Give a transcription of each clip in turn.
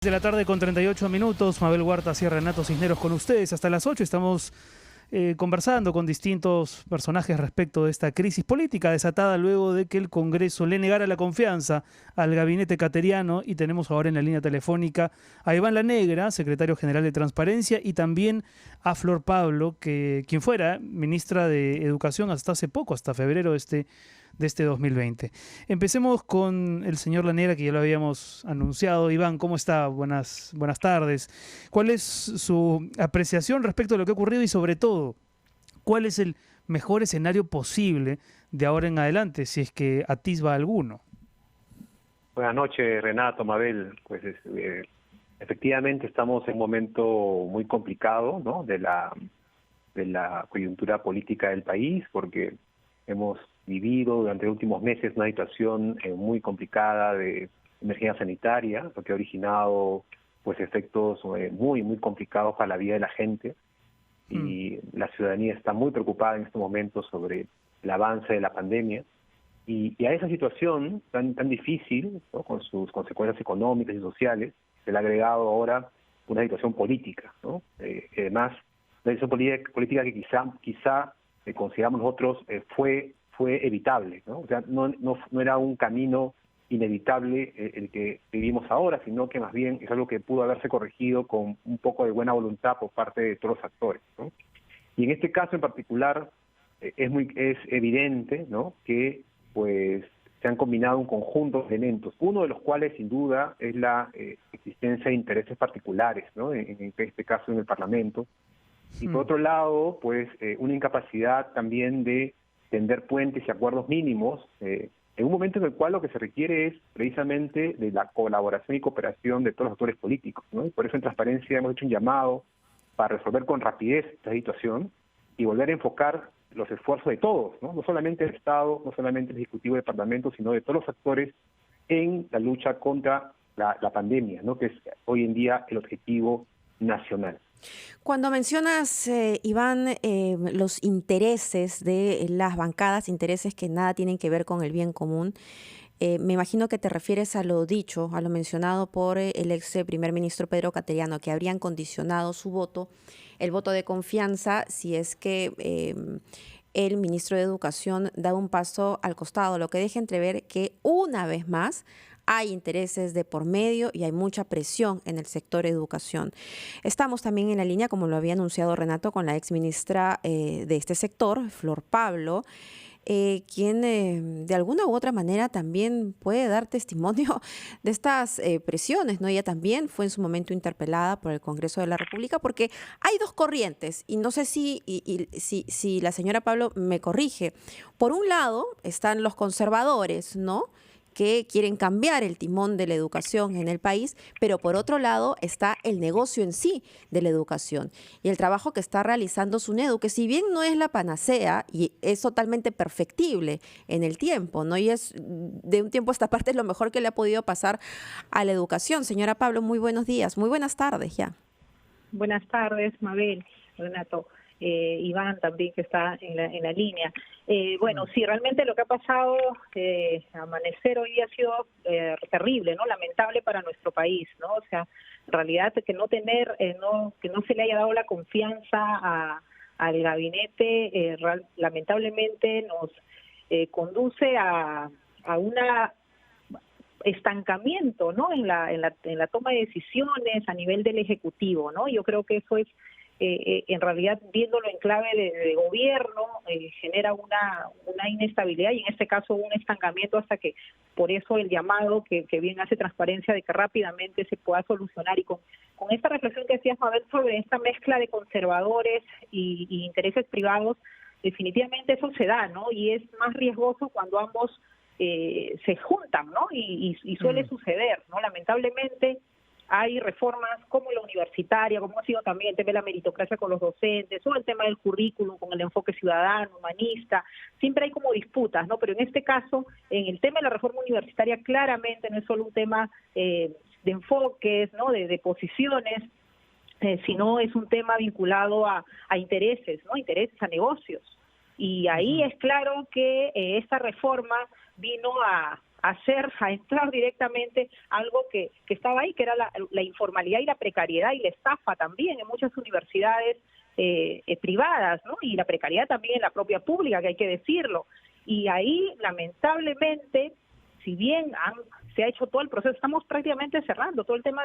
De la tarde con 38 minutos, Mabel Huertas y Renato Cisneros con ustedes. Hasta las 8 estamos conversando con distintos personajes respecto de esta crisis política desatada luego de que el Congreso le negara la confianza al gabinete cateriano, y tenemos ahora en la línea telefónica a Iván La Negra, secretario general de Transparencia, y también a Flor Pablo, quien fuera ministra de Educación hasta hace poco, hasta febrero de este 2020. Empecemos con el señor La Negra, que ya lo habíamos anunciado. Iván, ¿cómo está? Buenas tardes. ¿Cuál es su apreciación respecto a lo que ha ocurrido y, sobre todo, cuál es el mejor escenario posible de ahora en adelante, si es que atisba alguno? Buenas noches, Renato, Mabel. Pues efectivamente estamos en un momento muy complicado, ¿no?, de la coyuntura política del país, porque hemos vivido durante los últimos meses una situación muy complicada de emergencia sanitaria, lo que ha originado pues efectos muy complicados para la vida de la gente, y la ciudadanía está muy preocupada en estos momentos sobre el avance de la pandemia, y a esa situación tan difícil, ¿no?, con sus consecuencias económicas y sociales, se le ha agregado ahora una situación política, ¿no? Además, una situación política que quizá consideramos nosotros fue evitable, ¿no? O sea, no era un camino inevitable el que vivimos ahora, sino que más bien es algo que pudo haberse corregido con un poco de buena voluntad por parte de todos los actores, ¿no? Y en este caso en particular es evidente, ¿no?, que pues se han combinado un conjunto de elementos, uno de los cuales sin duda es la existencia de intereses particulares, ¿no?, en este caso en el Parlamento, y por otro lado pues una incapacidad también de tender puentes y acuerdos mínimos, en un momento en el cual lo que se requiere es precisamente de la colaboración y cooperación de todos los actores políticos, ¿no? Y por eso en Transparencia hemos hecho un llamado para resolver con rapidez esta situación y volver a enfocar los esfuerzos de todos, ¿no? No solamente el Estado, no solamente el Ejecutivo del Parlamento, sino de todos los actores en la lucha contra la pandemia, ¿no?, que es hoy en día el objetivo nacional. Cuando mencionas, Iván, los intereses de las bancadas, intereses que nada tienen que ver con el bien común, me imagino que te refieres a lo dicho, a lo mencionado por el ex primer ministro Pedro Cateriano, que habrían condicionado su voto, el voto de confianza, si es que el ministro de Educación da un paso al costado, lo que deja entrever que una vez más hay intereses de por medio y hay mucha presión en el sector educación. Estamos también en la línea, como lo había anunciado Renato, con la exministra de este sector, Flor Pablo, quien de alguna u otra manera también puede dar testimonio de estas presiones, ¿no? Ella también fue en su momento interpelada por el Congreso de la República, porque hay dos corrientes, y no sé si la señora Pablo me corrige. Por un lado están los conservadores, ¿no?, que quieren cambiar el timón de la educación en el país, pero por otro lado está el negocio en sí de la educación y el trabajo que está realizando SUNEDU, que si bien no es la panacea y es totalmente perfectible en el tiempo, ¿no?, y es de un tiempo a esta parte lo mejor que le ha podido pasar a la educación. Señora Pablo, muy buenos días, muy buenas tardes ya. Buenas tardes, Mabel, Renato. Iván también, que está en la línea. Bueno, sí, realmente lo que ha pasado, amanecer hoy ha sido terrible, ¿no?, lamentable para nuestro país, ¿no? O sea, en realidad que que no se le haya dado la confianza al gabinete, lamentablemente nos conduce a una estancamiento, ¿no?, en la toma de decisiones a nivel del Ejecutivo, ¿no? Yo creo que eso es en realidad, viéndolo en clave de gobierno, genera una inestabilidad y en este caso un estancamiento, hasta que por eso el llamado que bien hace Transparencia de que rápidamente se pueda solucionar. Y con esta reflexión que decías, Mabel, sobre esta mezcla de conservadores y intereses privados, definitivamente eso se da, ¿no? Y es más riesgoso cuando ambos se juntan, ¿no? Y suele suceder, ¿no? Lamentablemente hay reformas como la universitaria, como ha sido también el tema de la meritocracia con los docentes, o el tema del currículum con el enfoque ciudadano, humanista. Siempre hay como disputas, ¿no? Pero en este caso, en el tema de la reforma universitaria, claramente no es solo un tema de enfoques, ¿no?, de posiciones, sino es un tema vinculado a intereses, ¿no?, intereses, a negocios. Y ahí es claro que esta reforma vino a a entrar directamente algo que estaba ahí, que era la informalidad y la precariedad y la estafa también en muchas universidades privadas, ¿no? Y la precariedad también en la propia pública, que hay que decirlo. Y ahí, lamentablemente, si bien se ha hecho todo el proceso, estamos prácticamente cerrando todo el tema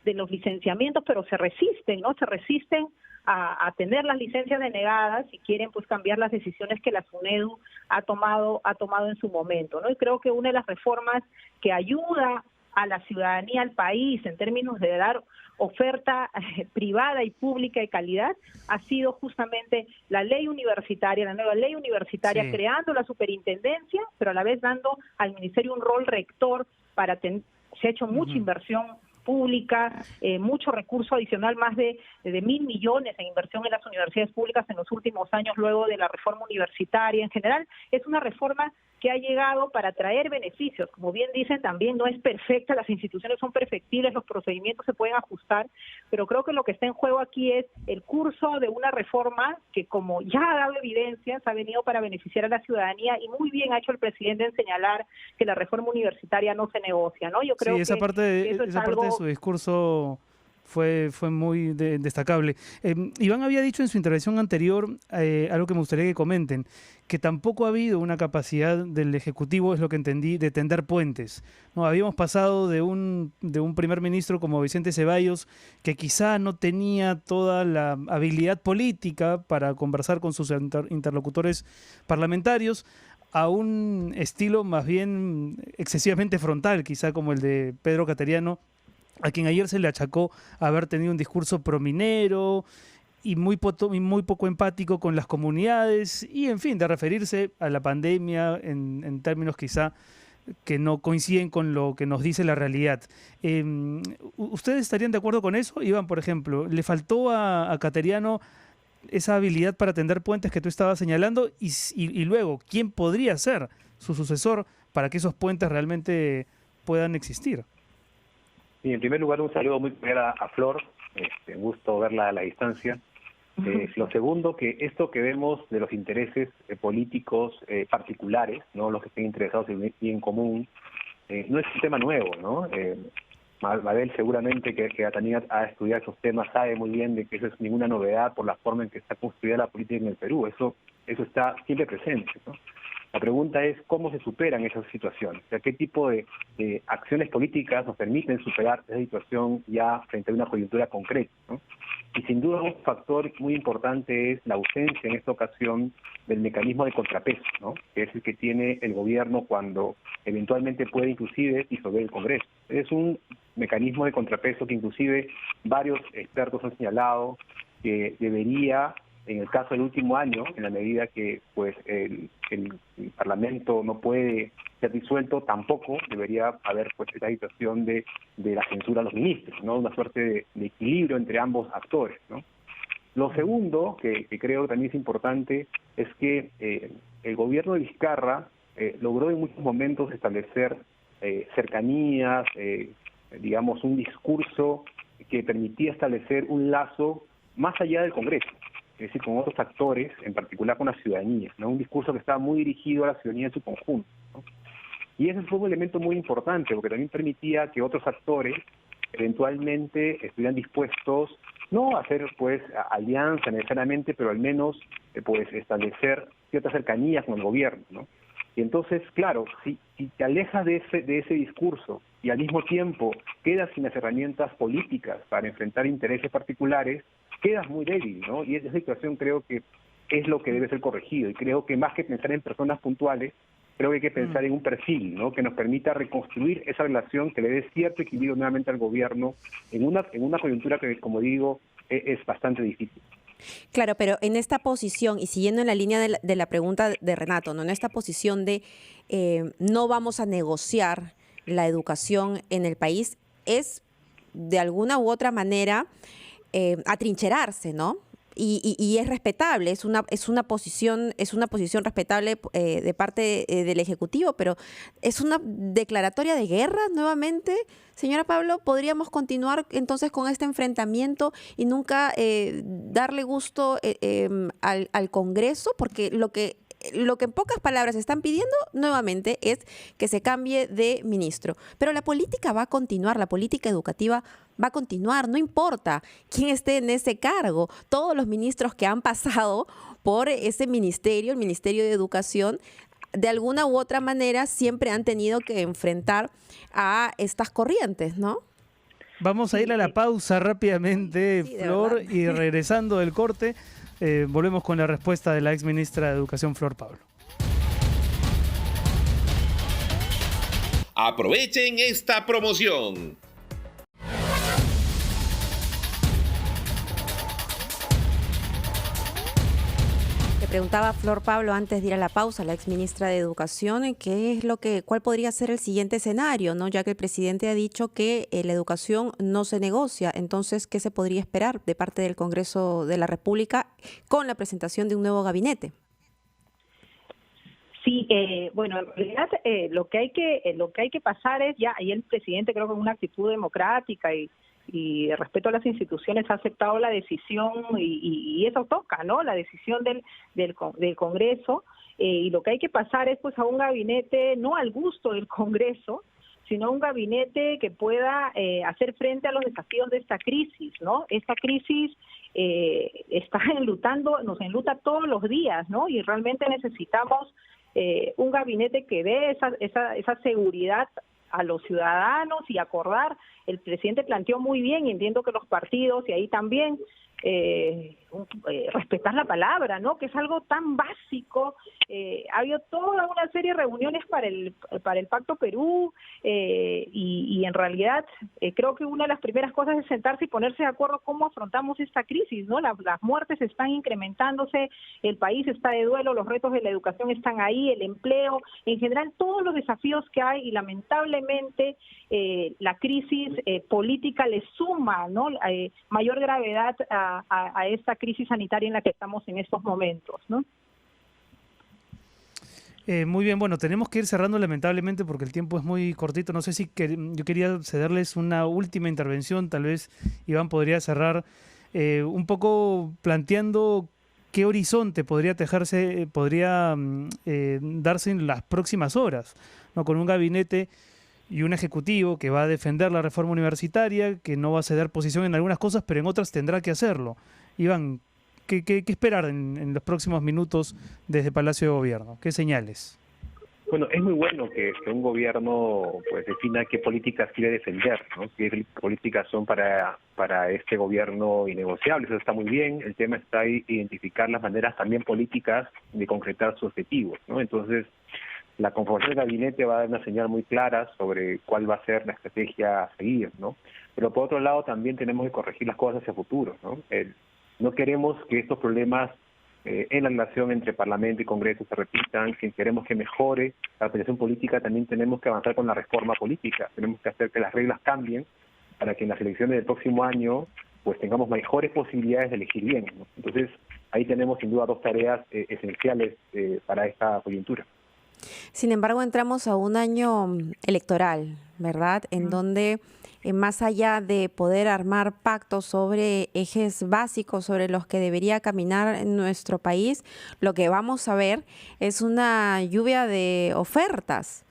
de los licenciamientos, pero se resisten, ¿no? Se resisten a tener las licencias denegadas y quieren pues cambiar las decisiones que la SUNEDU ha tomado en su momento, ¿no? Y creo que una de las reformas que ayuda a la ciudadanía, al país, en términos de dar oferta privada y pública de calidad, ha sido justamente la ley universitaria, la nueva ley universitaria, sí, creando la superintendencia, pero a la vez dando al ministerio un rol rector para se ha hecho mucha inversión pública, mucho recurso adicional, más de 1.000 millones en inversión en las universidades públicas en los últimos años luego de la reforma universitaria. En general, es una reforma que ha llegado para traer beneficios. Como bien dicen, también no es perfecta, las instituciones son perfectibles, los procedimientos se pueden ajustar, pero creo que lo que está en juego aquí es el curso de una reforma que, como ya ha dado evidencias, ha venido para beneficiar a la ciudadanía, y muy bien ha hecho el presidente en señalar que la reforma universitaria no se negocia, ¿no? Yo creo sí, esa que parte, eso es esa parte algo... de su discurso fue muy destacable. Iván había dicho en su intervención anterior algo que me gustaría que comenten, que tampoco ha habido una capacidad del Ejecutivo, es lo que entendí, de tender puentes, ¿no? Habíamos pasado de un primer ministro como Vicente Ceballos, que quizá no tenía toda la habilidad política para conversar con sus interlocutores parlamentarios, a un estilo más bien excesivamente frontal, quizá como el de Pedro Cateriano, a quien ayer se le achacó haber tenido un discurso prominero y muy poco empático con las comunidades y, en fin, de referirse a la pandemia en términos quizá que no coinciden con lo que nos dice la realidad. ¿Ustedes estarían de acuerdo con eso? Iván, por ejemplo, ¿le faltó a Cateriano esa habilidad para tender puentes que tú estabas señalando? Y luego, ¿quién podría ser su sucesor para que esos puentes realmente puedan existir? Y en primer lugar, un saludo muy cordial a Flor, un gusto verla a la distancia. Lo segundo, que esto que vemos de los intereses políticos particulares, no los que estén interesados en el bien común, no es un tema nuevo, ¿no? Mabel seguramente que también ha estudiado esos temas sabe muy bien de que eso es ninguna novedad por la forma en que está construida la política en el Perú. Eso está siempre presente, ¿no? La pregunta es cómo se superan esas situaciones, o sea, qué tipo de acciones políticas nos permiten superar esa situación ya frente a una coyuntura concreta, ¿no? Y sin duda un factor muy importante es la ausencia en esta ocasión del mecanismo de contrapeso, ¿no? Que es el que tiene el gobierno cuando eventualmente puede inclusive disolver el Congreso. Es un mecanismo de contrapeso que inclusive varios expertos han señalado que debería, en el caso del último año, en la medida que pues el Parlamento no puede ser disuelto, tampoco debería haber pues esa situación de la censura a los ministros, ¿no? Una suerte de equilibrio entre ambos actores, ¿no? Lo segundo, que creo que también es importante, es que el gobierno de Vizcarra logró en muchos momentos establecer cercanías, digamos, un discurso que permitía establecer un lazo más allá del Congreso, es decir, con otros actores, en particular con la ciudadanía, ¿no? Un discurso que estaba muy dirigido a la ciudadanía en su conjunto, ¿no? Y ese fue un elemento muy importante, porque también permitía que otros actores eventualmente estuvieran dispuestos, no a hacer pues alianza necesariamente, pero al menos pues establecer ciertas cercanías con el gobierno, ¿no? Y entonces, claro, si te alejas de ese discurso y al mismo tiempo quedas sin las herramientas políticas para enfrentar intereses particulares, quedas muy débil, ¿no? Y esa situación creo que es lo que debe ser corregido. Y creo que más que pensar en personas puntuales, creo que hay que pensar en un perfil, ¿no? Que nos permita reconstruir esa relación, que le dé cierto equilibrio nuevamente al gobierno en una coyuntura que, como digo, es bastante difícil. Claro, pero en esta posición, y siguiendo en la línea de la pregunta de Renato, ¿no? En esta posición de no vamos a negociar la educación en el país, es de alguna u otra manera atrincherarse, ¿no? Y es respetable, es una posición respetable de parte del Ejecutivo, pero es una declaratoria de guerra nuevamente. Señora Pablo, ¿podríamos continuar entonces con este enfrentamiento y nunca darle gusto al Congreso? Porque lo que lo que en pocas palabras están pidiendo nuevamente es que se cambie de ministro. Pero la política va a continuar, la política educativa va a continuar, no importa quién esté en ese cargo. Todos los ministros que han pasado por ese ministerio, el Ministerio de Educación, de alguna u otra manera siempre han tenido que enfrentar a estas corrientes, ¿no? Vamos a ir a la pausa rápidamente, Sí, de Flor, verdad. y regresando del corte, volvemos con la respuesta de la ex ministra de Educación, Flor Pablo. Aprovechen esta promoción. Le preguntaba a Flor Pablo antes de ir a la pausa, la exministra de Educación, cuál podría ser el siguiente escenario, ¿no? Ya que el presidente ha dicho que la educación no se negocia. Entonces, ¿qué se podría esperar de parte del Congreso de la República con la presentación de un nuevo gabinete? Sí, bueno, en realidad lo que hay que pasar es ya, y el presidente creo que en una actitud democrática y de respeto a las instituciones ha aceptado la decisión y eso toca, ¿no? La decisión del Congreso, y lo que hay que pasar es pues a un gabinete no al gusto del Congreso, sino un gabinete que pueda hacer frente a los desafíos de esta crisis, ¿no? Esta crisis está nos enluta todos los días, ¿no? Y realmente necesitamos un gabinete que dé esa seguridad a los ciudadanos y acordar. El presidente planteó muy bien, y entiendo que los partidos, y ahí también, respetar la palabra, ¿no? Que es algo tan básico. Ha habido toda una serie de reuniones para el Pacto Perú, y en realidad creo que una de las primeras cosas es sentarse y ponerse de acuerdo cómo afrontamos esta crisis, ¿no? Las muertes están incrementándose, el país está de duelo, los retos de la educación están ahí, el empleo, en general todos los desafíos que hay, y lamentablemente la crisis política le suma, ¿no? Mayor gravedad a esta crisis sanitaria en la que estamos en estos momentos, ¿no? Muy bien, bueno, tenemos que ir cerrando lamentablemente porque el tiempo es muy cortito. No sé si yo quería cederles una última intervención, tal vez Iván podría cerrar un poco planteando qué horizonte podría tejerse, darse en las próximas horas, ¿no? Con un gabinete y un ejecutivo que va a defender la reforma universitaria, que no va a ceder posición en algunas cosas, pero en otras tendrá que hacerlo. Iván, ¿qué esperar en los próximos minutos desde Palacio de Gobierno? ¿Qué señales? Bueno, es muy bueno que un gobierno pues defina qué políticas quiere defender, ¿no? Qué políticas son para este gobierno innegociables. Eso está muy bien. El tema está ahí identificar las maneras también políticas de concretar sus objetivos, ¿no? Entonces, la conformación del gabinete va a dar una señal muy clara sobre cuál va a ser la estrategia a seguir, ¿no? Pero por otro lado también tenemos que corregir las cosas hacia futuro, ¿no? No queremos que estos problemas en la relación entre Parlamento y Congreso se repitan. Si queremos que mejore la organización política, también tenemos que avanzar con la reforma política. Tenemos que hacer que las reglas cambien para que en las elecciones del próximo año pues tengamos mejores posibilidades de elegir bien, ¿no? Entonces, ahí tenemos sin duda dos tareas esenciales para esta coyuntura. Sin embargo, entramos a un año electoral, ¿verdad? En donde, más allá de poder armar pactos sobre ejes básicos sobre los que debería caminar en nuestro país, lo que vamos a ver es una lluvia de ofertas,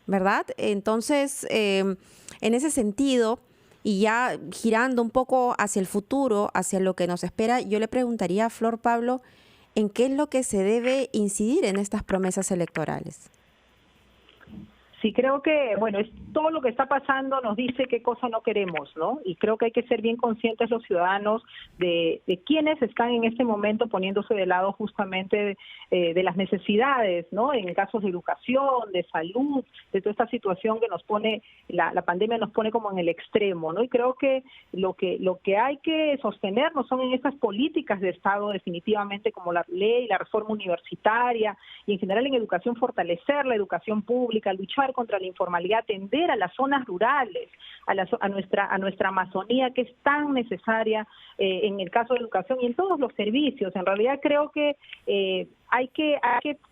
¿verdad? Entonces, en ese sentido, y ya girando un poco hacia el futuro, hacia lo que nos espera, yo le preguntaría a Flor Pablo, ¿en qué es lo que se debe incidir en estas promesas electorales? Sí, creo que, bueno, es todo lo que está pasando nos dice qué cosa no queremos, ¿no? Y creo que hay que ser bien conscientes los ciudadanos de quiénes están en este momento poniéndose de lado justamente de las necesidades, ¿no? En casos de educación, de salud, de toda esta situación que nos pone, la pandemia nos pone como en el extremo, ¿no? Y creo que lo que hay que sostener no son en estas políticas de Estado definitivamente como la ley, la reforma universitaria y en general en educación fortalecer la educación pública, luchar contra la informalidad, atender a las zonas rurales, a nuestra Amazonía que es tan necesaria en el caso de educación y en todos los servicios. En realidad creo que hay que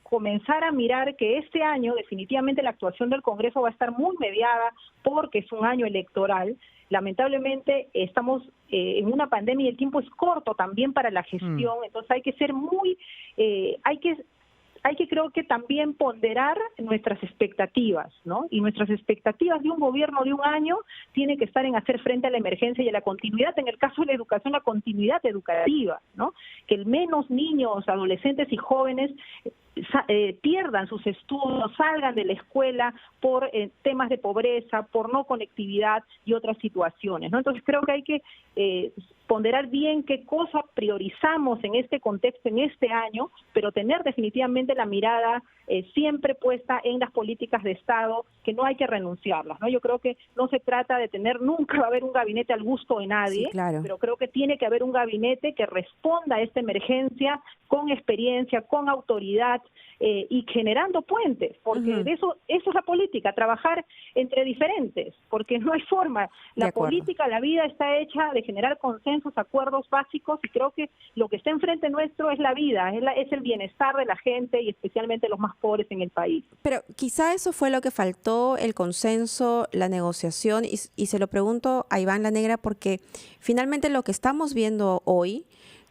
comenzar a mirar que este año definitivamente la actuación del Congreso va a estar muy mediada porque es un año electoral. Lamentablemente estamos en una pandemia y el tiempo es corto también para la gestión, entonces hay que ser hay que creo que también ponderar nuestras expectativas, ¿no? Y nuestras expectativas de un gobierno de un año tienen que estar en hacer frente a la emergencia y a la continuidad, en el caso de la educación, la continuidad educativa, ¿no? Que el menos niños, adolescentes y jóvenes pierdan sus estudios, salgan de la escuela por temas de pobreza, por no conectividad y otras situaciones, ¿no? Entonces creo que hay que ponderar bien qué cosa priorizamos en este contexto, en este año, pero tener definitivamente la mirada siempre puesta en las políticas de Estado, que no hay que renunciarlas, ¿no? Yo creo que no se trata de tener, nunca va a haber un gabinete al gusto de nadie, sí, claro, pero creo que tiene que haber un gabinete que responda a esta emergencia con experiencia, con autoridad y generando puentes, porque de eso es la política, trabajar entre diferentes, porque no hay forma. La política, la vida está hecha de generar consensos, acuerdos básicos, y creo que lo que está enfrente nuestro es la vida, es el bienestar de la gente y especialmente los más pobres en el país. Pero quizá eso fue lo que faltó, el consenso, la negociación, y se lo pregunto a Iván La Negra porque finalmente lo que estamos viendo hoy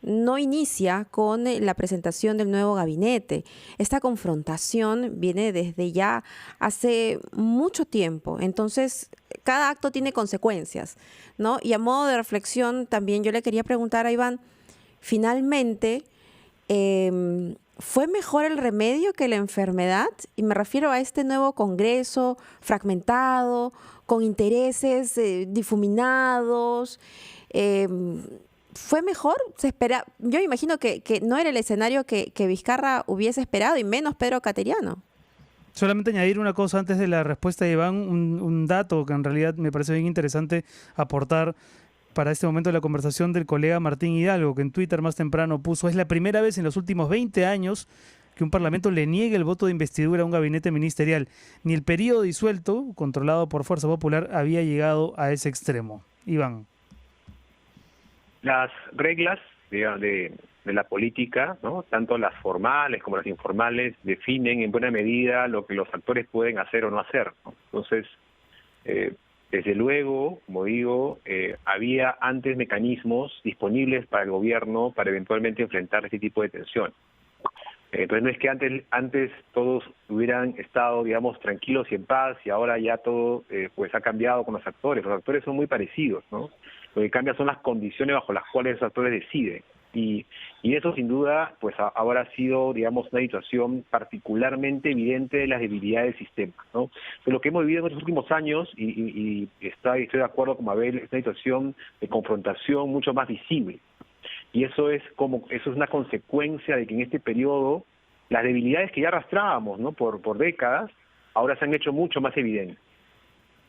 no inicia con la presentación del nuevo gabinete. Esta confrontación viene desde ya hace mucho tiempo. Entonces, cada acto tiene consecuencias, ¿no? Y a modo de reflexión, también yo le quería preguntar a Iván, finalmente, ¿fue mejor el remedio que la enfermedad? Y me refiero a este nuevo Congreso fragmentado, con intereses difuminados. ¿Fue mejor? Yo imagino que no era el escenario que Vizcarra hubiese esperado, y menos Pedro Cateriano. Solamente añadir una cosa antes de la respuesta de Iván, un dato que en realidad me parece bien interesante aportar para este momento de la conversación del colega Martín Hidalgo, que en Twitter más temprano puso: es la primera vez en los últimos 20 años que un parlamento le niegue el voto de investidura a un gabinete ministerial. Ni el periodo disuelto, controlado por Fuerza Popular, había llegado a ese extremo. Iván. Las reglas de la política, ¿no? Tanto las formales como las informales, definen en buena medida lo que los actores pueden hacer o no hacer, ¿no? Entonces, desde luego, como digo, había antes mecanismos disponibles para el gobierno para eventualmente enfrentar este tipo de tensión. Entonces no es que antes todos hubieran estado, digamos, tranquilos y en paz, y ahora ya todo pues ha cambiado con los actores. Los actores son muy parecidos, ¿no? Lo que cambia son las condiciones bajo las cuales los actores deciden. Y eso sin duda pues ahora ha sido, digamos, una situación particularmente evidente de las debilidades del sistema, ¿no? Pero lo que hemos vivido en estos últimos años, y estoy de acuerdo con Mabel, es una situación de confrontación mucho más visible. Y eso es una consecuencia de que en este periodo las debilidades que ya arrastrábamos, ¿no? por décadas, ahora se han hecho mucho más evidentes.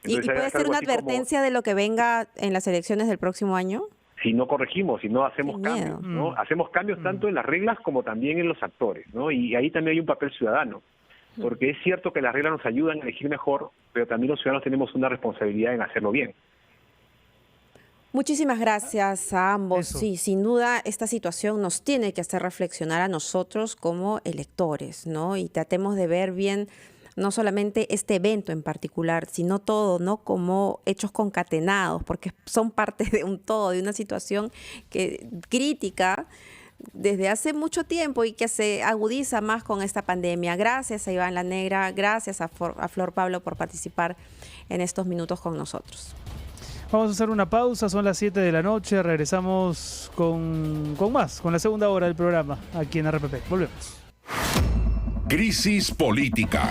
Entonces, ¿y puede ser una advertencia de lo que venga en las elecciones del próximo año? Si no corregimos, si no hacemos cambios, ¿no? Hacemos cambios tanto en las reglas como también en los actores, ¿no? Y ahí también hay un papel ciudadano, porque es cierto que las reglas nos ayudan a elegir mejor, pero también los ciudadanos tenemos una responsabilidad en hacerlo bien. Muchísimas gracias a ambos. Eso. Sí, sin duda esta situación nos tiene que hacer reflexionar a nosotros como electores, ¿no? Y tratemos de ver bien no solamente este evento en particular, sino todo, ¿no? Como hechos concatenados, porque son parte de un todo, de una situación crítica desde hace mucho tiempo y que se agudiza más con esta pandemia. Gracias a Iván La Negra, gracias a Flor Pablo por participar en estos minutos con nosotros. Vamos a hacer una pausa, son las 7 de la noche, regresamos con la segunda hora del programa aquí en RPP. Volvemos. Crisis política.